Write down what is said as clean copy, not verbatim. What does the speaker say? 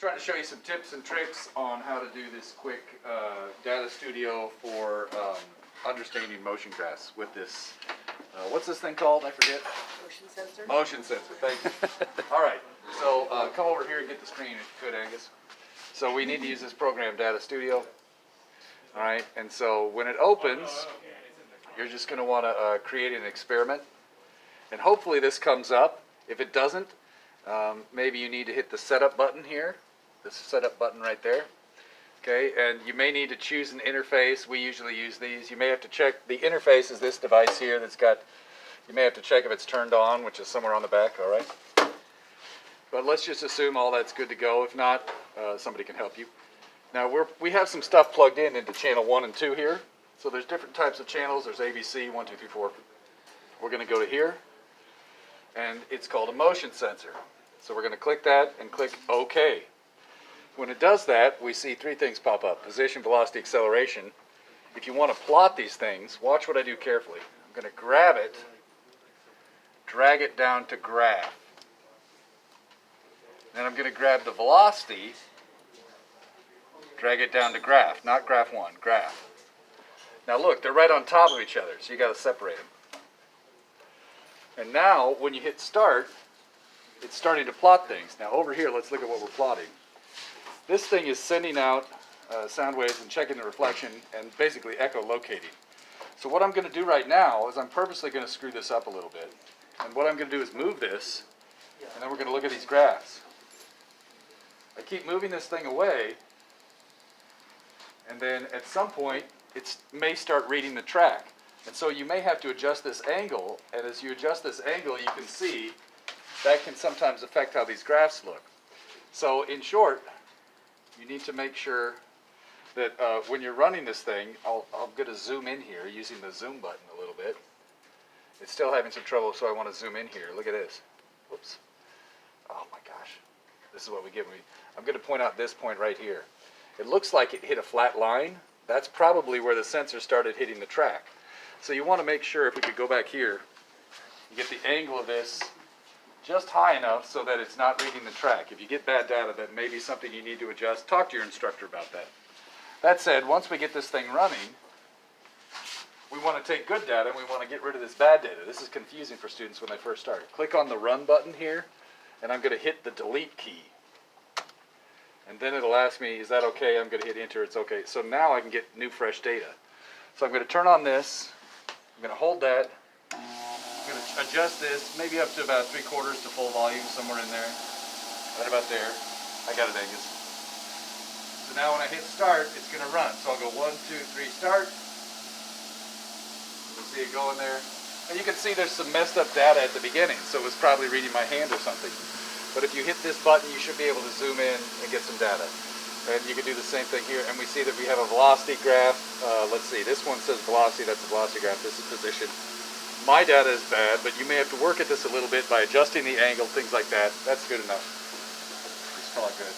Trying to show you some tips and tricks on how to do this quick data studio for understanding motion graphs with this, what's this thing called? I forget. Motion sensor. Motion sensor, thank you. All right, so come over here and get the screen if you could, Angus. So we need to use this program, Data Studio. All right, and so when it opens, you're just going to want to create an experiment. And hopefully this comes up. If it doesn't, maybe you need to hit the setup button here. This setup button right there. Okay, and you may need to choose an interface. We usually use these. You may have to check, the interface is this device here that's got, you may have to check if it's turned on, which is somewhere on the back, all right? But let's just assume all that's good to go. If not, somebody can help you. Now we have some stuff plugged in into channel 1 and 2 here. So there's different types of channels. There's ABC, 1, 2, 3, 4. We're going to go to here, and it's called a motion sensor. So we're going to click that and click OK. When it does that, we see three things pop up: position, velocity, acceleration. If you want to plot these things, watch what I do carefully. I'm going to grab it, drag it down to graph. Then I'm going to grab the velocity, drag it down to graph, not graph 1, graph. Now look, they're right on top of each other, so you got to separate them. And now, when you hit start, it's starting to plot things. Now over here, let's look at what we're plotting. This thing is sending out sound waves and checking the reflection and basically echolocating. So what I'm going to do right now is I'm purposely going to screw this up a little bit. And what I'm going to do is move this, and then we're going to look at these graphs. I keep moving this thing away, and then at some point it may start reading the track. And so you may have to adjust this angle, and as you adjust this angle, you can see that can sometimes affect how these graphs look. So in short, you need to make sure that when you're running this thing, I'm going to zoom in here using the zoom button a little bit. It's still having some trouble, so I want to zoom in here. Look at this. Whoops. Oh my gosh. This is what we get when I'm going to point out this point right here. It looks like it hit a flat line. That's probably where the sensor started hitting the track. So you want to make sure, if we could go back here, you get the angle of this just high enough so that it's not reading the track. If you get bad data, that may be something you need to adjust. Talk to your instructor about that. That said, once we get this thing running, we want to take good data and we want to get rid of this bad data. This is confusing for students when they first start. Click on the run button here, and I'm going to hit the delete key. And then it'll ask me, is that okay? I'm going to hit enter, it's okay. So now I can get new fresh data. So I'm going to turn on this, I'm going to hold that, I'm going to adjust this, maybe up to about 3/4 to full volume, somewhere in there. Right about there. I got it, Angus. So now when I hit start, it's going to run. So I'll go 1, 2, 3, start. You'll see it going there. And you can see there's some messed up data at the beginning, so it was probably reading my hand or something. But if you hit this button, you should be able to zoom in and get some data. And you can do the same thing here. And we see that we have a velocity graph. Let's see, this one says velocity, that's a velocity graph, this is position. My data is bad, but you may have to work at this a little bit by adjusting the angle, things like that. That's good enough. It's all good.